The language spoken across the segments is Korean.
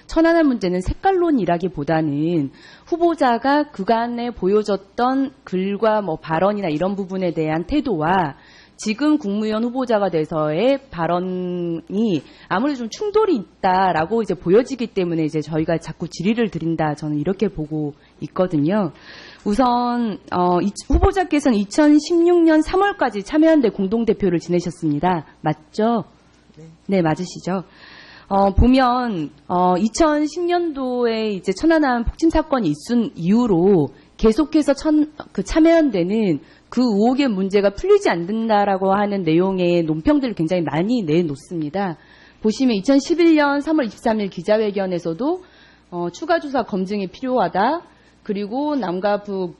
천안함 문제는 색깔론이라기보다는 후보자가 그간에 보여줬던 글과 뭐 발언이나 이런 부분에 대한 태도와 지금 국무위원 후보자가 돼서의 발언이 아무래도 좀 충돌이 있다라고 이제 보여지기 때문에 이제 저희가 자꾸 질의를 드린다, 저는 이렇게 보고 있거든요. 우선 후보자께서는 2016년 3월까지 참여연대 공동대표를 지내셨습니다. 맞죠? 네, 맞으시죠? 보면 2010년도에 이제 천안함 폭침 사건이 있은 이후로 계속해서 참여연대는 그 의혹의 문제가 풀리지 않는다라고 하는 내용의 논평들을 굉장히 많이 내놓습니다. 보시면 2011년 3월 23일 기자회견에서도 추가 조사 검증이 필요하다. 그리고 남과 북,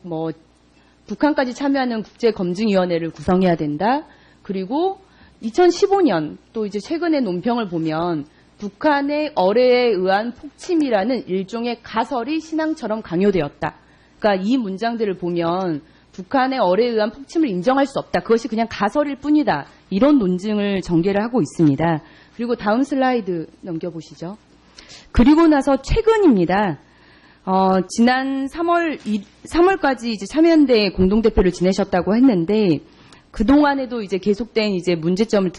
북한까지 참여하는 국제검증위원회를 구성해야 된다. 그리고 2015년 또 이제 최근의 논평을 보면 북한의 어뢰에 의한 폭침이라는 일종의 가설이 신앙처럼 강요되었다. 그러니까 이 문장들을 보면 북한의 어뢰에 의한 폭침을 인정할 수 없다. 그것이 그냥 가설일 뿐이다. 이런 논증을 전개를 하고 있습니다. 그리고 다음 슬라이드 넘겨보시죠. 그리고 나서 최근입니다. 지난 3월까지 이제 참여연대 공동대표를 지내셨다고 했는데, 그동안에도 이제 계속된 이제 문제점을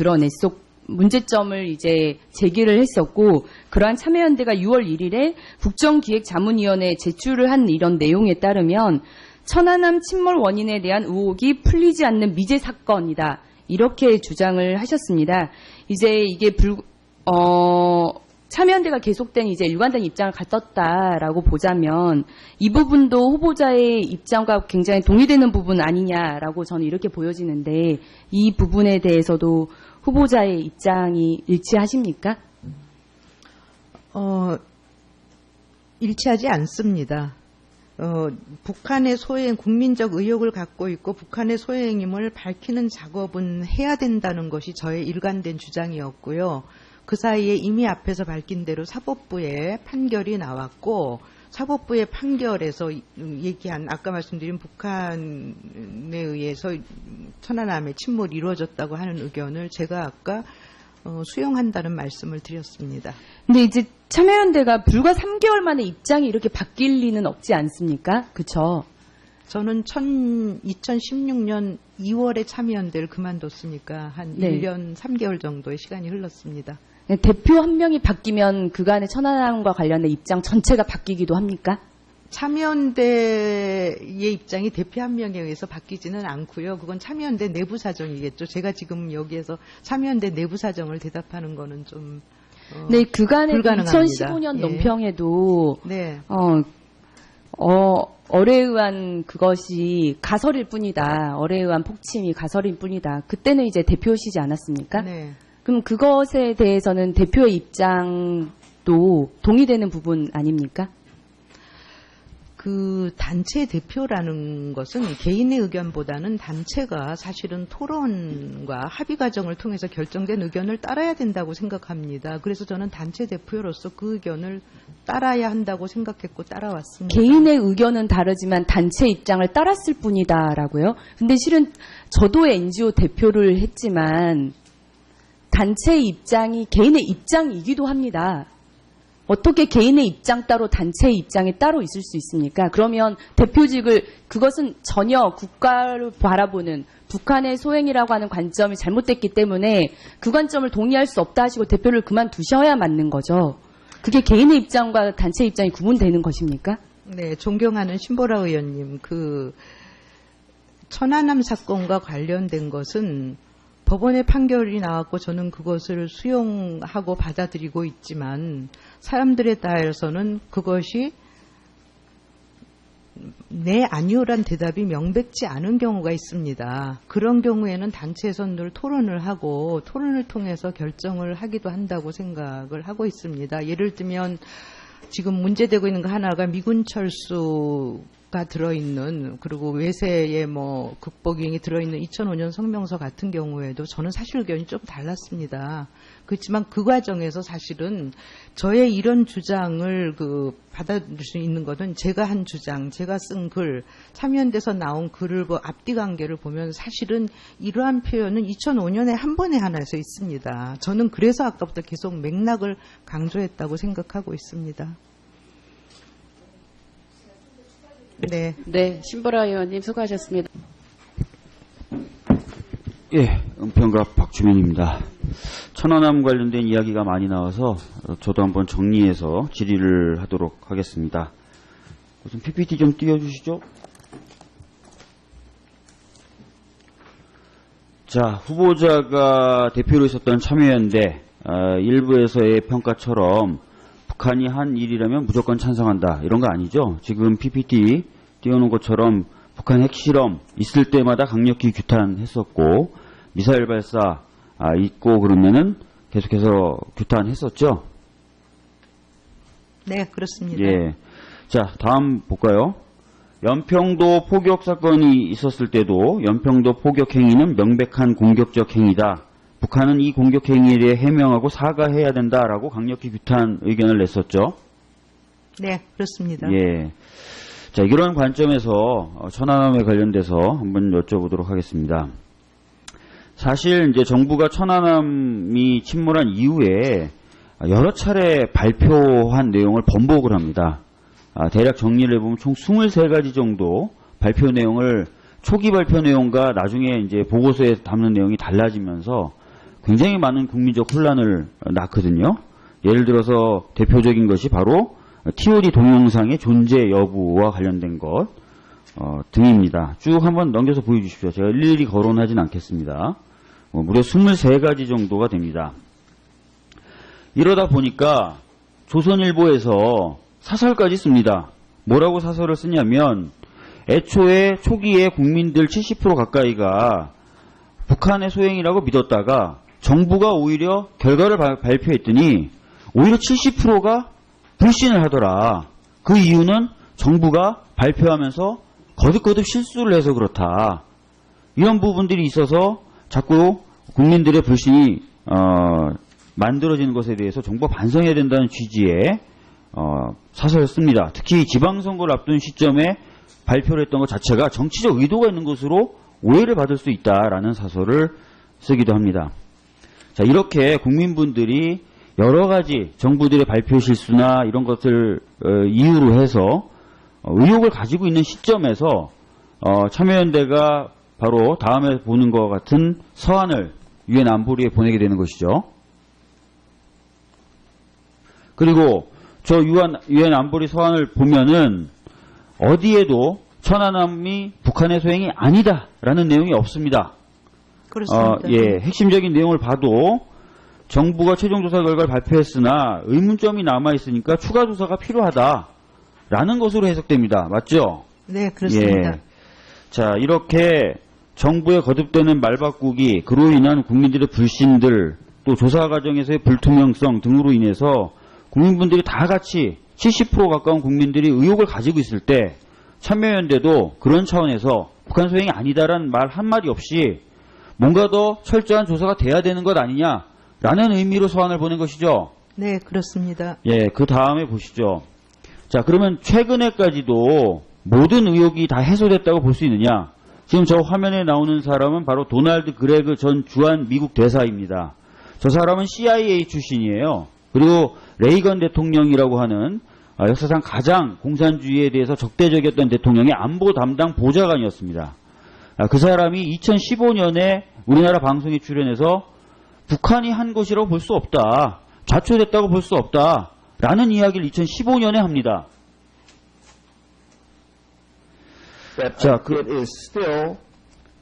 이제 제기를 했었고, 그러한 참여연대가 6월 1일에 국정기획자문위원회에 제출을 한 이런 내용에 따르면 천안함 침몰 원인에 대한 의혹이 풀리지 않는 미제 사건이다. 이렇게 주장을 하셨습니다. 이제 이게 참여연대가 계속된 이제 일관된 입장을 갖췄다라고 보자면 이 부분도 후보자의 입장과 굉장히 동의되는 부분 아니냐라고 저는 이렇게 보여지는데, 이 부분에 대해서도 후보자의 입장이 일치하십니까? 일치하지 않습니다. 북한의 소행, 국민적 의혹을 갖고 있고 북한의 소행임을 밝히는 작업은 해야 된다는 것이 저의 일관된 주장이었고요. 그 사이에 이미 앞에서 밝힌 대로 사법부의 판결이 나왔고, 사법부의 판결에서 얘기한 아까 말씀드린 북한에 의해서 천안함의 침몰이 이루어졌다고 하는 의견을 제가 아까 수용한다는 말씀을 드렸습니다. 근데 이제 참여연대가 불과 3개월 만에 입장이 이렇게 바뀔 리는 없지 않습니까? 그렇죠? 저는 2016년 2월에 참여연대를 그만뒀으니까 한 네. 1년 3개월 정도의 시간이 흘렀습니다. 네, 대표 한 명이 바뀌면 그간의 천안함과 관련된 입장 전체가 바뀌기도 합니까? 참여연대의 입장이 대표 한 명에 의해서 바뀌지는 않고요. 그건 참여연대 내부 사정이겠죠. 제가 지금 여기에서 참여연대 내부 사정을 대답하는 거는 좀 네, 그간의 불가능합니다. 2015년 예. 논평에도 네. 어뢰에 의한 그것이 가설일 뿐이다. 어뢰에 의한 폭침이 가설일 뿐이다. 그때는 이제 대표시지 않았습니까? 네. 그럼 그것에 대해서는 대표의 입장도 동의되는 부분 아닙니까? 그 단체 대표라는 것은 개인의 의견보다는 단체가 사실은 토론과 합의 과정을 통해서 결정된 의견을 따라야 된다고 생각합니다. 그래서 저는 단체 대표로서 그 의견을 따라야 한다고 생각했고 따라왔습니다. 개인의 의견은 다르지만 단체 입장을 따랐을 뿐이다라고요? 근데 실은 저도 NGO 대표를 했지만 단체의 입장이 개인의 입장이기도 합니다. 어떻게 개인의 입장 따로 단체의 입장이 따로 있을 수 있습니까? 그러면 대표직을, 그것은 전혀 국가를 바라보는 북한의 소행이라고 하는 관점이 잘못됐기 때문에 그 관점을 동의할 수 없다 하시고 대표를 그만두셔야 맞는 거죠. 그게 개인의 입장과 단체 입장이 구분되는 것입니까? 네, 존경하는 신보라 의원님, 그 천안함 사건과 관련된 것은 법원의 판결이 나왔고 저는 그것을 수용하고 받아들이고 있지만 사람들에 따라서는 그것이 네, 아니오란 대답이 명백치 않은 경우가 있습니다. 그런 경우에는 단체에서 늘 토론을 하고 토론을 통해서 결정을 하기도 한다고 생각을 하고 있습니다. 예를 들면 지금 문제되고 있는 거 하나가 미군 철수가 들어있는, 그리고 외세의 뭐 극복행위 들어있는 2005년 성명서 같은 경우에도 저는 사실 의견이 좀 달랐습니다. 그렇지만 그 과정에서 사실은 저의 이런 주장을 받아들일 수 있는 것은 제가 한 주장, 제가 쓴 글, 참여연대에서 나온 글을 앞뒤 관계를 보면 사실은 이러한 표현은 2005년에 한 번에 하나에서 있습니다. 저는 그래서 아까부터 계속 맥락을 강조했다고 생각하고 있습니다. 네. 네, 신보라 의원님 수고하셨습니다. 예, 은평가 박주민입니다. 천안함 관련된 이야기가 많이 나와서 저도 한번 정리해서 질의를 하도록 하겠습니다. 우선 PPT 좀 띄워주시죠. 자, 후보자가 대표로 있었던 참여연대 일부에서의 평가처럼 북한이 한 일이라면 무조건 찬성한다, 이런 거 아니죠? 지금 PPT 띄워놓은 것처럼 북한 핵실험 있을 때마다 강력히 규탄했었고, 미사일 발사 있고 그러면은 계속해서 규탄했었죠? 네, 그렇습니다. 예. 자, 다음 볼까요? 연평도 포격 사건이 있었을 때도 연평도 포격 행위는 명백한 공격적 행위다. 북한은 이 공격 행위에 대해 해명하고 사과해야 된다라고 강력히 규탄 의견을 냈었죠. 네, 그렇습니다. 예. 자, 이런 관점에서 천안함에 관련돼서 한번 여쭤보도록 하겠습니다. 사실 이제 정부가 천안함이 침몰한 이후에 여러 차례 발표한 내용을 번복을 합니다. 대략 정리를 해보면 총 23가지 정도 발표 내용을, 초기 발표 내용과 나중에 이제 보고서에 담는 내용이 달라지면서 굉장히 많은 국민적 혼란을 낳거든요. 예를 들어서 대표적인 것이 바로 TOD 동영상의 존재 여부와 관련된 것 등입니다. 쭉 한번 넘겨서 보여주십시오. 제가 일일이 거론하진 않겠습니다. 무려 23가지 정도가 됩니다. 이러다 보니까 조선일보에서 사설까지 씁니다. 뭐라고 사설을 쓰냐면, 애초에 초기에 국민들 70% 가까이가 북한의 소행이라고 믿었다가 정부가 오히려 결과를 발표했더니 오히려 70%가 불신을 하더라. 그 이유는 정부가 발표하면서 거듭거듭 실수를 해서 그렇다. 이런 부분들이 있어서 자꾸 국민들의 불신이 만들어지는 것에 대해서 정부가 반성해야 된다는 취지의 사설을 씁니다. 특히 지방선거를 앞둔 시점에 발표를 했던 것 자체가 정치적 의도가 있는 것으로 오해를 받을 수 있다라는 사설을 쓰기도 합니다. 자, 이렇게 국민분들이 여러 가지 정부들의 발표 실수나 이런 것을 이유로 해서 의혹을 가지고 있는 시점에서 참여연대가 바로 다음에 보는 것 같은 서한을 유엔 안보리에 보내게 되는 것이죠. 그리고 저 유엔 안보리 서한을 보면은 어디에도 천안함이 북한의 소행이 아니다라는 내용이 없습니다. 그렇습니다. 예, 핵심적인 내용을 봐도 정부가 최종 조사 결과를 발표했으나 의문점이 남아 있으니까 추가 조사가 필요하다라는 것으로 해석됩니다. 맞죠? 네, 그렇습니다. 예. 자, 이렇게 정부의 거듭되는 말바꾸기, 그로 인한 국민들의 불신들, 또 조사 과정에서의 불투명성 등으로 인해서 국민분들이 다 같이 70% 가까운 국민들이 의혹을 가지고 있을 때 참여연대도 그런 차원에서 북한 소행이 아니다라는 말 한마디 없이 뭔가 더 철저한 조사가 돼야 되는 것 아니냐라는 의미로 서한을 보낸 것이죠. 네, 그렇습니다. 예, 그 다음에 보시죠. 자, 그러면 최근에까지도 모든 의혹이 다 해소됐다고 볼 수 있느냐? 지금 저 화면에 나오는 사람은 바로 도널드 그레그 전 주한 미국 대사입니다. 저 사람은 CIA 출신이에요. 그리고 레이건 대통령이라고 하는 역사상 가장 공산주의에 대해서 적대적이었던 대통령의 안보 담당 보좌관이었습니다. 그 사람이 2015년에 우리나라 방송에 출연해서 북한이 한 것이라고 볼 수 없다, 자초됐다고 볼 수 없다라는 이야기를 2015년에 합니다. 자,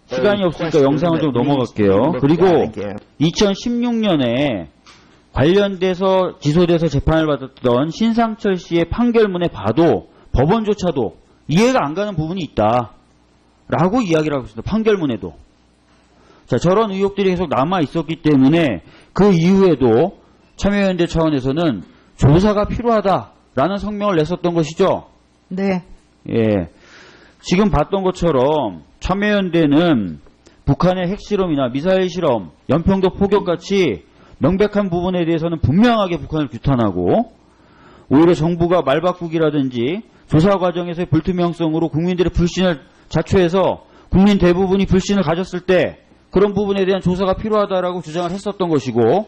시간이 없으니까 영상을 좀 넘어갈게요. 그리고 2016년에 관련돼서 지소돼서 재판을 받았던 신상철 씨의 판결문에 봐도 법원조차도 이해가 안 가는 부분이 있다라고 이야기를 하고 있습니다. 판결문에도. 자, 저런 의혹들이 계속 남아 있었기 때문에 그 이후에도 참여연대 차원에서는 조사가 필요하다라는 성명을 냈었던 것이죠. 네. 예. 지금 봤던 것처럼 참여연대는 북한의 핵실험이나 미사일 실험, 연평도 포격같이 명백한 부분에 대해서는 분명하게 북한을 규탄하고 오히려 정부가 말바꾸기라든지 조사 과정에서의 불투명성으로 국민들의 불신을 자초해서 국민 대부분이 불신을 가졌을 때 그런 부분에 대한 조사가 필요하다라고 주장을 했었던 것이고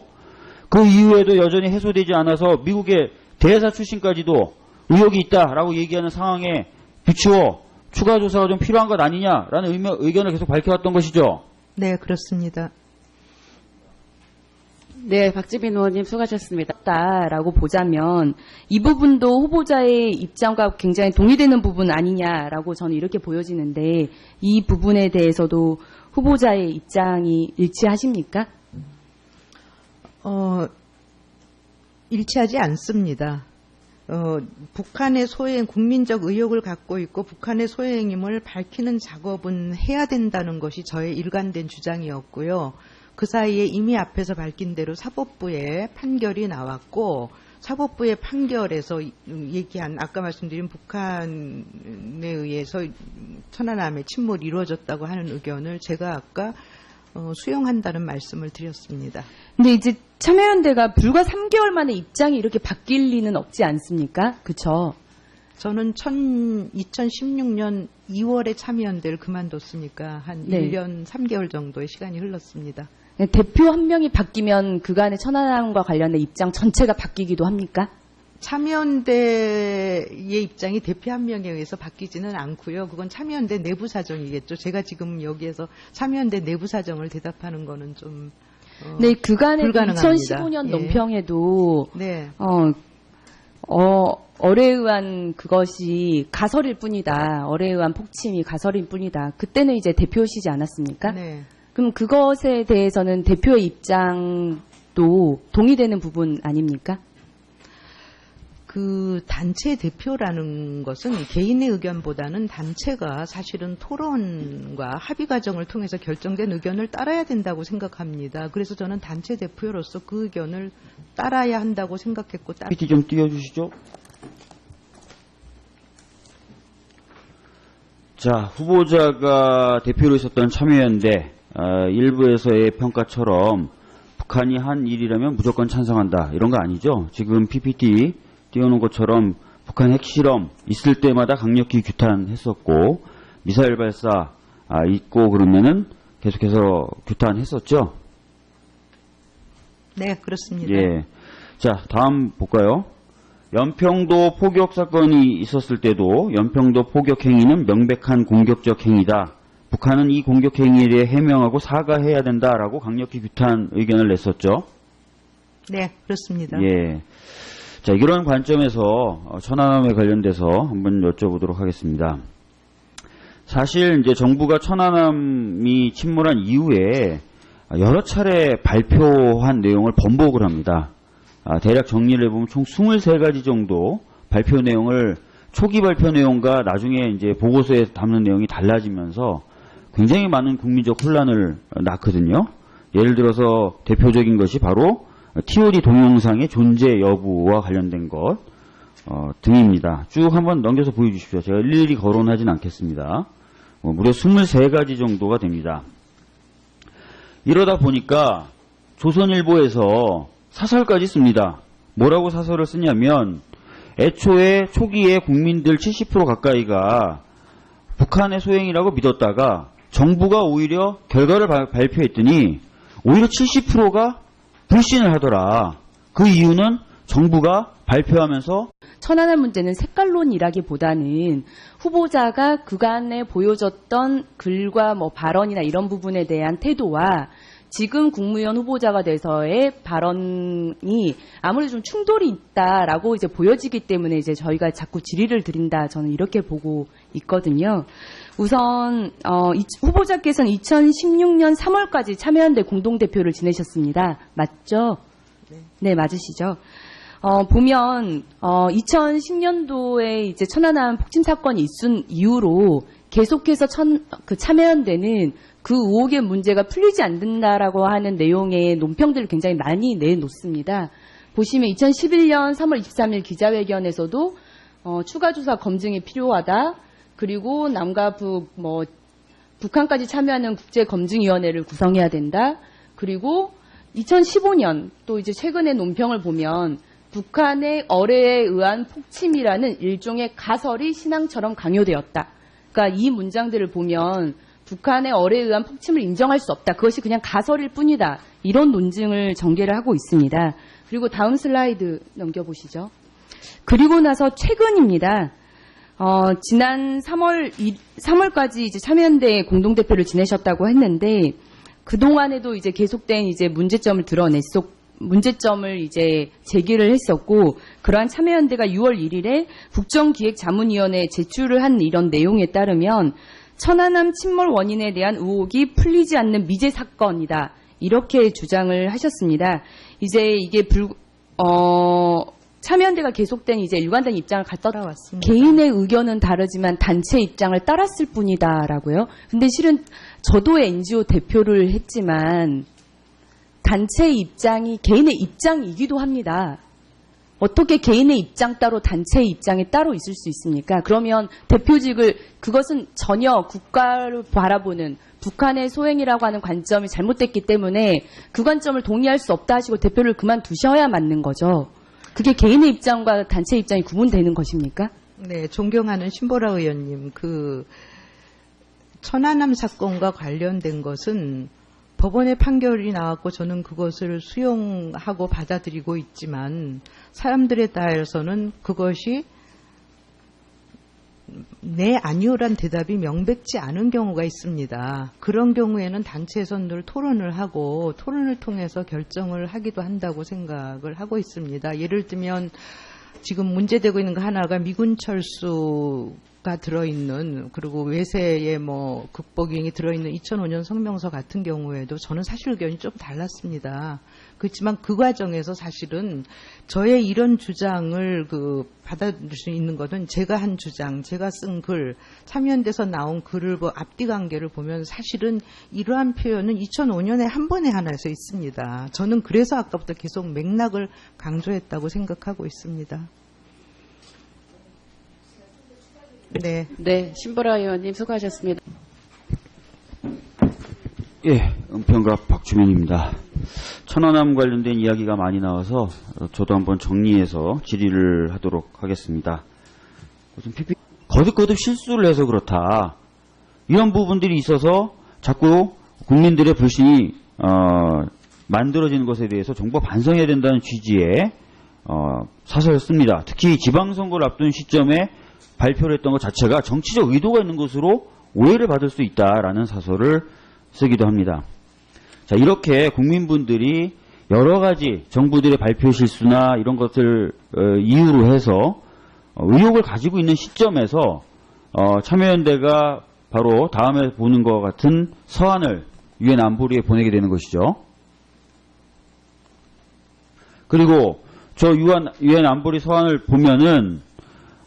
그 이후에도 여전히 해소되지 않아서 미국의 대사 출신까지도 의혹이 있다라고 얘기하는 상황에 비추어 추가 조사가 좀 필요한 것 아니냐라는 의견을 계속 밝혀왔던 것이죠. 네, 그렇습니다. 네, 박지민 의원님 수고하셨습니다. 라고 보자면 이 부분도 후보자의 입장과 굉장히 동의되는 부분 아니냐라고 저는 이렇게 보여지는데 이 부분에 대해서도 후보자의 입장이 일치하십니까? 일치하지 않습니다. 북한의 소행, 국민적 의혹을 갖고 있고 북한의 소행임을 밝히는 작업은 해야 된다는 것이 저의 일관된 주장이었고요. 그 사이에 이미 앞에서 밝힌 대로 사법부의 판결이 나왔고 사법부의 판결에서 얘기한 아까 말씀드린 북한에 의해서 천안함의 침몰이 이루어졌다고 하는 의견을 제가 아까 수용한다는 말씀을 드렸습니다. 근데 이제 참여연대가 불과 3개월 만에 입장이 이렇게 바뀔 리는 없지 않습니까? 그렇죠? 저는 2016년 2월에 참여연대를 그만뒀으니까 한 네. 1년 3개월 정도의 시간이 흘렀습니다. 대표 한 명이 바뀌면 그간의 천안함과 관련된 입장 전체가 바뀌기도 합니까? 참여연대의 입장이 대표 한 명에 의해서 바뀌지는 않고요. 그건 참여연대 내부 사정이겠죠. 제가 지금 여기에서 참여연대 내부 사정을 대답하는 거는 좀 네, 그간의 불가능합니다. 2015년 예. 논평에도 네. 어뢰에 의한 그것이 가설일 뿐이다. 어뢰에 의한 폭침이 가설일 뿐이다. 그때는 이제 대표시지 않았습니까? 네. 그럼 그것에 대해서는 대표의 입장도 동의되는 부분 아닙니까? 그 단체 대표라는 것은 개인의 의견보다는 단체가 사실은 토론과 합의 과정을 통해서 결정된 의견을 따라야 된다고 생각합니다. 그래서 저는 단체 대표로서 그 의견을 따라야 한다고 생각했고 PT 좀 띄워주시죠. 자, 후보자가 대표로 있었던 참여연대 일부에서의 평가처럼 북한이 한 일이라면 무조건 찬성한다 이런 거 아니죠. 지금 PPT 띄워놓은 것처럼 북한 핵실험 있을 때마다 강력히 규탄했었고 미사일 발사 있고 그러면은 계속해서 규탄했었죠. 네, 그렇습니다. 예. 자, 다음 볼까요? 연평도 포격 사건이 있었을 때도 연평도 포격 행위는 명백한 공격적 행위다. 북한은 이 공격 행위에 대해 해명하고 사과해야 된다라고 강력히 규탄 의견을 냈었죠. 네, 그렇습니다. 예. 자, 이런 관점에서 천안함에 관련돼서 한번 여쭤보도록 하겠습니다. 사실 이제 정부가 천안함이 침몰한 이후에 여러 차례 발표한 내용을 번복을 합니다. 대략 정리를 해보면 총 23가지 정도 발표 내용을 초기 발표 내용과 나중에 이제 보고서에 담는 내용이 달라지면서 굉장히 많은 국민적 혼란을 낳거든요. 예를 들어서 대표적인 것이 바로 TOD 동영상의 존재 여부와 관련된 것 등입니다. 쭉 한번 넘겨서 보여주십시오. 제가 일일이 거론하진 않겠습니다. 무려 23가지 정도가 됩니다. 이러다 보니까 조선일보에서 사설까지 씁니다. 뭐라고 사설을 쓰냐면 애초에 초기에 국민들 70% 가까이가 북한의 소행이라고 믿었다가 정부가 오히려 결과를 발표했더니 오히려 70%가 불신을 하더라. 그 이유는 정부가 발표하면서 천안함 문제는 색깔론이라기보다는 후보자가 그간에 보여줬던 글과 발언이나 이런 부분에 대한 태도와 지금 국무위원 후보자가 돼서의 발언이 아무래도 좀 충돌이 있다라고 이제 보여지기 때문에 이제 저희가 자꾸 질의를 드린다. 저는 이렇게 보고 있거든요. 우선 후보자께서는 2016년 3월까지 참여연대 공동대표를 지내셨습니다. 맞죠? 네, 맞으시죠? 보면 2010년도에 이제 천안함 폭침 사건이 있은 이후로 계속해서 참여연대는 그 의혹의 문제가 풀리지 않는다라고 하는 내용의 논평들을 굉장히 많이 내놓습니다. 보시면 2011년 3월 23일 기자회견에서도 추가 조사 검증이 필요하다. 그리고 남과 북, 북한까지 참여하는 국제검증위원회를 구성해야 된다. 그리고 2015년 또 이제 최근의 논평을 보면 북한의 어뢰에 의한 폭침이라는 일종의 가설이 신앙처럼 강요되었다. 그러니까 이 문장들을 보면 북한의 어뢰에 의한 폭침을 인정할 수 없다. 그것이 그냥 가설일 뿐이다. 이런 논증을 전개를 하고 있습니다. 그리고 다음 슬라이드 넘겨보시죠. 그리고 나서 최근입니다. 지난 3월까지 이제 참여연대 공동대표를 지내셨다고 했는데, 그동안에도 이제 계속된 이제 문제점을 이제 제기를 했었고, 그러한 참여연대가 6월 1일에 국정기획자문위원회에 제출을 한 이런 내용에 따르면, 천안함 침몰 원인에 대한 의혹이 풀리지 않는 미제 사건이다. 이렇게 주장을 하셨습니다. 이제 이게 참여연대가 계속된 이제 일관된 입장을 갖다 왔습니다. 개인의 의견은 다르지만 단체 입장을 따랐을 뿐이다라고요. 근데 실은 저도 NGO 대표를 했지만 단체 입장이 개인의 입장이기도 합니다. 어떻게 개인의 입장 따로 단체의 입장이 따로 있을 수 있습니까? 그러면 대표직을 그것은 전혀 국가를 바라보는 북한의 소행이라고 하는 관점이 잘못됐기 때문에 그 관점을 동의할 수 없다 하시고 대표를 그만두셔야 맞는 거죠. 그게 개인의 입장과 단체 입장이 구분되는 것입니까? 네, 존경하는 신보라 의원님, 천안함 사건과 관련된 것은 법원의 판결이 나왔고 저는 그것을 수용하고 받아들이고 있지만 사람들에 따라서는 그것이 네, 아니오란 대답이 명백치 않은 경우가 있습니다. 그런 경우에는 단체에서 늘 토론을 하고 토론을 통해서 결정을 하기도 한다고 생각을 하고 있습니다. 예를 들면 지금 문제되고 있는 거 하나가 미군 철수가 들어있는, 그리고 외세의 극복행이 들어있는 2005년 성명서 같은 경우에도 저는 사실 의견이 좀 달랐습니다. 그렇지만 그 과정에서 사실은 저의 이런 주장을 받아들일 수 있는 것은 제가 한 주장, 제가 쓴 글, 참여연대에서 나온 글을 앞뒤 관계를 보면 사실은 이러한 표현은 2005년에 한 번에 하나에서 있습니다. 저는 그래서 아까부터 계속 맥락을 강조했다고 생각하고 있습니다. 네. 네, 신보라 의원님 수고하셨습니다. 예, 은평가 박주민입니다. 천안함 관련된 이야기가 많이 나와서 저도 한번 정리해서 질의를 하도록 하겠습니다. 거듭거듭 실수를 해서 그렇다. 이런 부분들이 있어서 자꾸 국민들의 불신이 만들어지는 것에 대해서 정부가 반성해야 된다는 취지의 사설을 씁니다. 특히 지방선거를 앞둔 시점에 발표를 했던 것 자체가 정치적 의도가 있는 것으로 오해를 받을 수 있다라는 사설을 쓰기도 합니다. 자, 이렇게 국민분들이 여러 가지 정부들의 발표 실수나 이런 것을 이유로 해서 의혹을 가지고 있는 시점에서 참여연대가 바로 다음에 보는 것 같은 서한을 유엔 안보리에 보내게 되는 것이죠. 그리고 저 유엔 안보리 서한을 보면은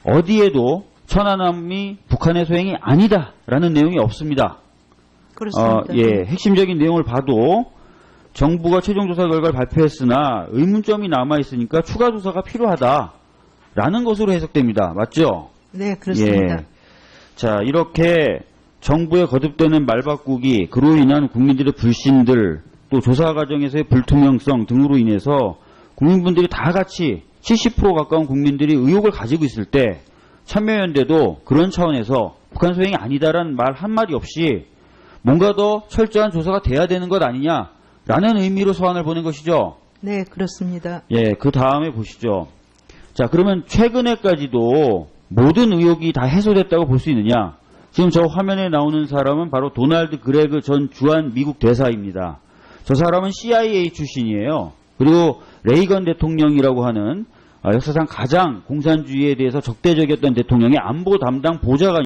어디에도 천안함이 북한의 소행이 아니다라는 내용이 없습니다. 그렇습니다. 예, 핵심적인 내용을 봐도 정부가 최종 조사 결과를 발표했으나 의문점이 남아있으니까 추가 조사가 필요하다라는 것으로 해석됩니다. 맞죠? 네, 그렇습니다. 예. 자, 이렇게 정부의 거듭되는 말바꾸기, 그로 인한 국민들의 불신들, 또 조사 과정에서의 불투명성 등으로 인해서 국민분들이 다 같이 70% 가까운 국민들이 의혹을 가지고 있을 때 참여연대도 그런 차원에서 북한 소행이 아니다라는 말 한마디 없이 뭔가 더 철저한 조사가 돼야 되는 것 아니냐라는 의미로 서한을 보낸 것이죠. 네, 그렇습니다. 예, 그 다음에 보시죠. 자, 그러면 최근에까지도 모든 의혹이 다 해소됐다고 볼 수 있느냐? 지금 저 화면에 나오는 사람은 바로 도널드 그레그 전 주한 미국 대사입니다. 저 사람은 CIA 출신이에요. 그리고 레이건 대통령이라고 하는 역사상 가장 공산주의에 대해서 적대적이었던 대통령의 안보 담당 보좌관